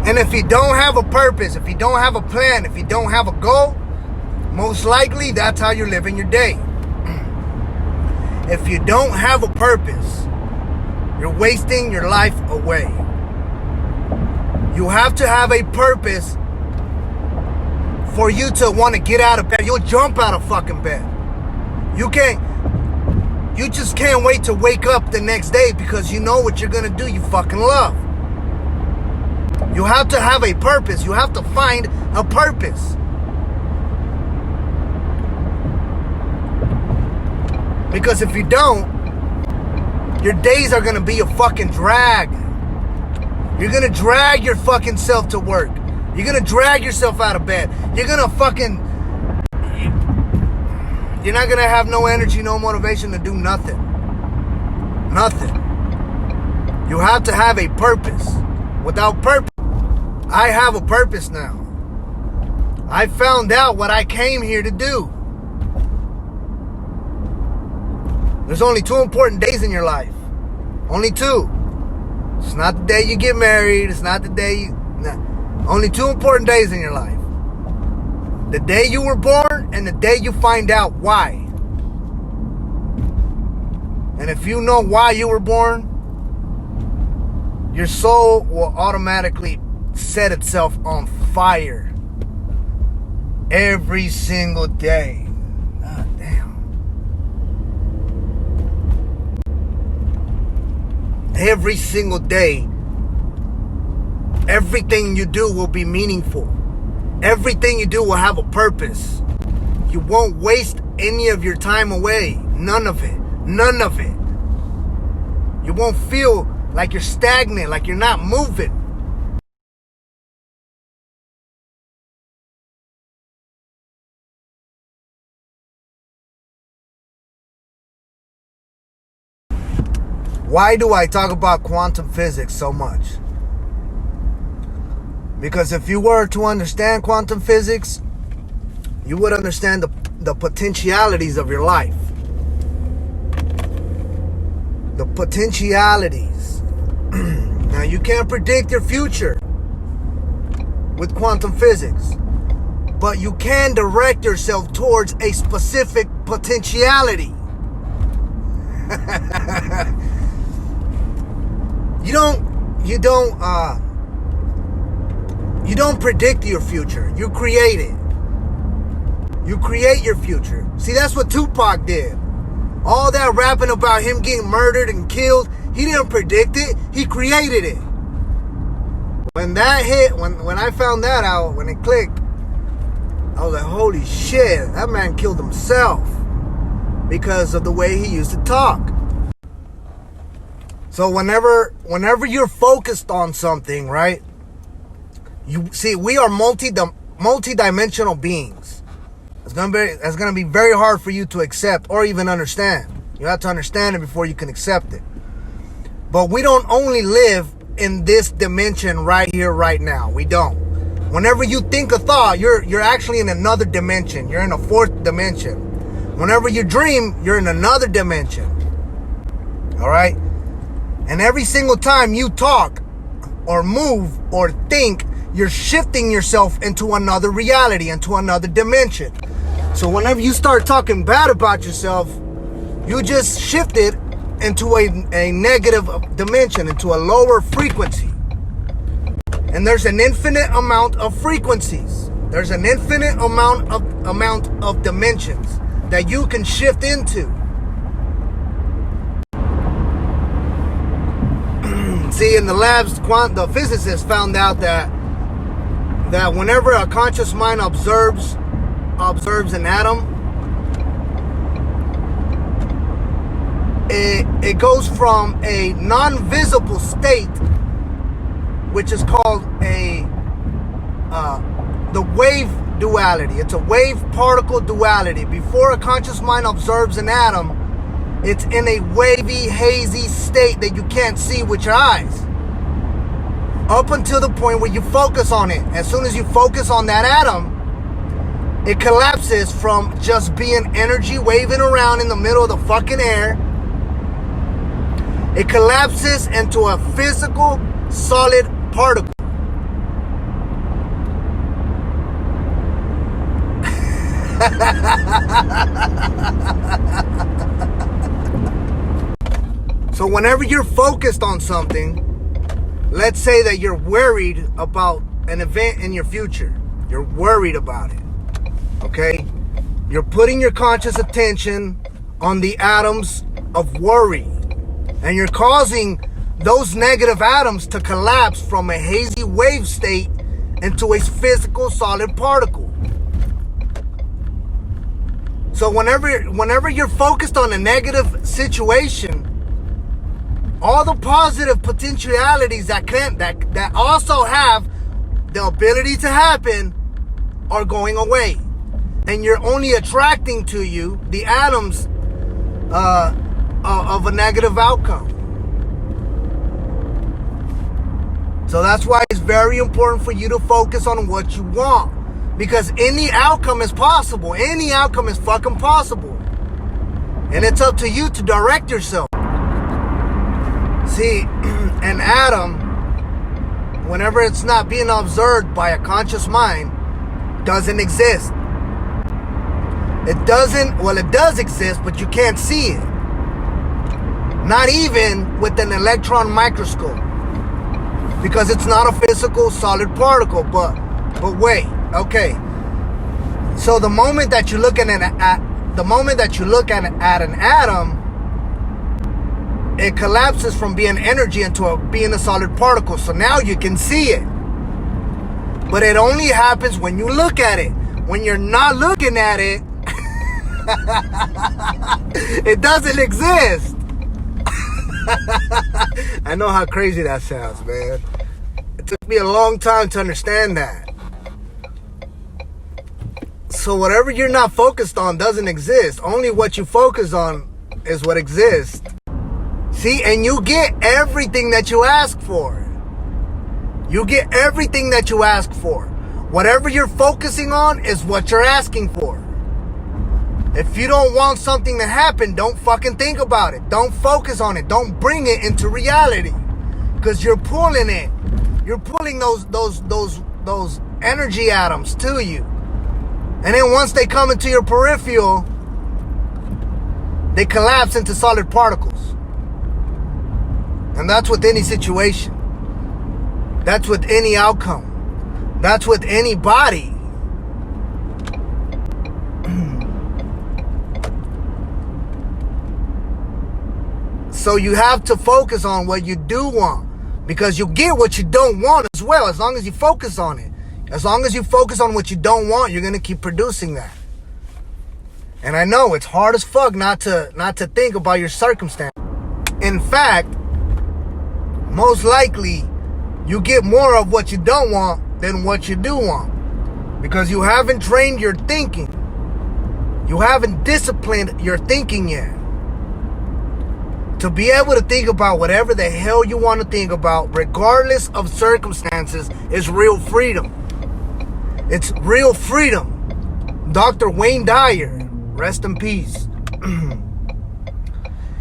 And if you don't have a purpose, if you don't have a plan, if you don't have a goal, most likely that's how you're living your day. If you don't have a purpose, you're wasting your life away. You have to have a purpose for you to want to get out of bed. You'll jump out of fucking bed. You just can't wait to wake up the next day because you know what you're going to do. You fucking love. You have to have a purpose. You have to find a purpose. Because if you don't, your days are going to be a fucking drag. You're going to drag your fucking self to work. You're going to drag yourself out of bed. You're going to fucking... You're not going to have no energy, no motivation to do nothing. Nothing. You have to have a purpose. Without purpose, I have a purpose now. I found out what I came here to do. There's only 2 important days in your life. Only 2. It's not the day you get married. It's not the day you... Nah. Only 2 important days in your life. The day you were born and the day you find out why. And if you know why you were born, your soul will automatically set itself on fire. Every single day. God damn. Every single day, everything you do will be meaningful. Everything you do will have a purpose. You won't waste any of your time away. None of it. None of it. You won't feel like you're stagnant, like you're not moving. Why do I talk about quantum physics so much? Because if you were to understand quantum physics, you would understand the potentialities of your life. The potentialities. Now, you can't predict your future with quantum physics, but you can direct yourself towards a specific potentiality. You don't predict your future. You create it. You create your future. See, that's what Tupac did. All that rapping about him getting murdered and killed, he didn't predict it. He created it. When that hit, when I found that out, when it clicked, I was like, holy shit, that man killed himself because of the way he used to talk. So whenever you're focused on something, right? You see, we are multi-dimensional beings. It's gonna be very hard for you to accept or even understand. You have to understand it before you can accept it. But we don't only live in this dimension right here, right now. We don't. Whenever you think a thought, you're actually in another dimension. You're in a 4th dimension. Whenever you dream, you're in another dimension. All right? And every single time you talk or move or think, you're shifting yourself into another reality, into another dimension. So whenever you start talking bad about yourself, you just shifted into a negative dimension, into a lower frequency. And there's an infinite amount of frequencies. There's an infinite amount of dimensions that you can shift into. See, in the labs, the physicists found out that whenever a conscious mind observes an atom, it goes from a non-visible state, which is called the wave duality. It's a wave-particle duality. Before a conscious mind observes an atom, it's in a wavy, hazy state that you can't see with your eyes. Up until the point where you focus on it. As soon as you focus on that atom, it collapses from just being energy waving around in the middle of the fucking air. It collapses into a physical, solid particle. So whenever you're focused on something, let's say that you're worried about an event in your future. You're worried about it. Okay? You're putting your conscious attention on the atoms of worry. And you're causing those negative atoms to collapse from a hazy wave state into a physical solid particle. So whenever you're focused on a negative situation, all the positive potentialities that also have the ability to happen are going away. And you're only attracting to you the atoms of a negative outcome. So that's why it's very important for you to focus on what you want. Because any outcome is possible. Any outcome is fucking possible. And it's up to you to direct yourself. See, an atom, whenever it's not being observed by a conscious mind, doesn't exist. It does exist, but you can't see it. Not even with an electron microscope. Because it's not a physical solid particle. But wait, okay. So the moment that you look at an atom, it collapses from being energy into being a solid particle. So now you can see it. But it only happens when you look at it. When you're not looking at it, it doesn't exist. I know how crazy that sounds, man. It took me a long time to understand that. So whatever you're not focused on doesn't exist. Only what you focus on is what exists. See, and you get everything that you ask for. You get everything that you ask for. Whatever you're focusing on is what you're asking for. If you don't want something to happen, don't fucking think about it. Don't focus on it. Don't bring it into reality. Because you're pulling it. You're pulling those energy atoms to you. And then once they come into your peripheral, they collapse into solid particles. And that's with any situation. That's with any outcome. That's with any body. So you have to focus on what you do want. Because you get what you don't want as well, as long as you focus on it. As long as you focus on what you don't want, you're going to keep producing that. And I know it's hard as fuck not to think about your circumstance. In fact, most likely, you get more of what you don't want than what you do want. Because you haven't trained your thinking. You haven't disciplined your thinking yet. To be able to think about whatever the hell you want to think about, regardless of circumstances, is real freedom. It's real freedom. Dr. Wayne Dyer, rest in peace.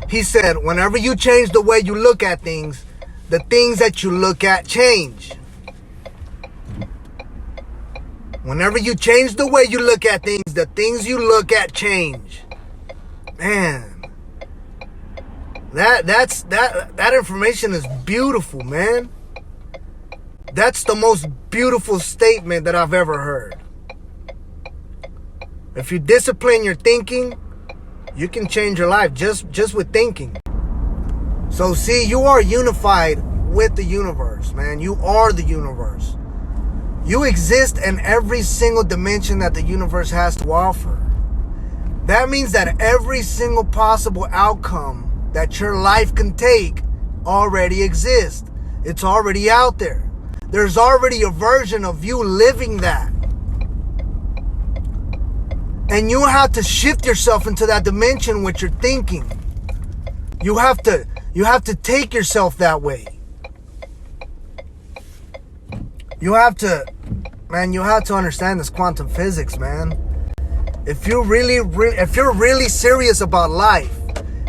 He said, whenever you change the way you look at things, the things that you look at change. Whenever you change the way you look at things, the things you look at change. Man. That information is beautiful, man. That's the most beautiful statement that I've ever heard. If you discipline your thinking, you can change your life just with thinking. So see, you are unified with the universe, man. You are the universe. You exist in every single dimension that the universe has to offer. That means that every single possible outcome that your life can take already exists. It's already out there. There's already a version of you living that. And you have to shift yourself into that dimension with your thinking. You have to take yourself that way. You have to understand this quantum physics, man. If you're really serious about life,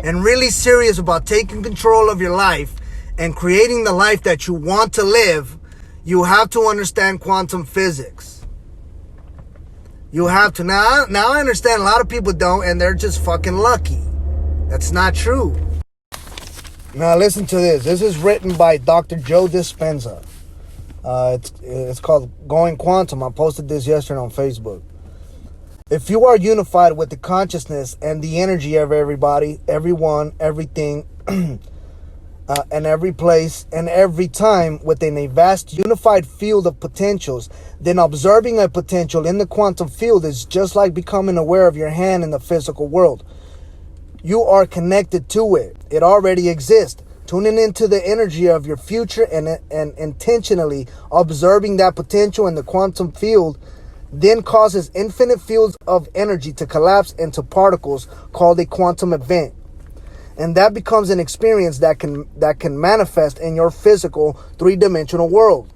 and really serious about taking control of your life and creating the life that you want to live, you have to understand quantum physics. You have to. Now I understand a lot of people don't, and they're just fucking lucky. That's not true. Now listen to this. This is written by Dr. Joe Dispenza. It's called Going Quantum. I posted this yesterday on Facebook. If you are unified with the consciousness and the energy of everybody, everyone, everything, and every place and every time within a vast unified field of potentials, then observing a potential in the quantum field is just like becoming aware of your hand in the physical world. You are connected to it. It already exists. Tuning into the energy of your future and intentionally observing that potential in the quantum field then causes infinite fields of energy to collapse into particles called a quantum event. And that becomes an experience that can manifest in your physical three-dimensional world.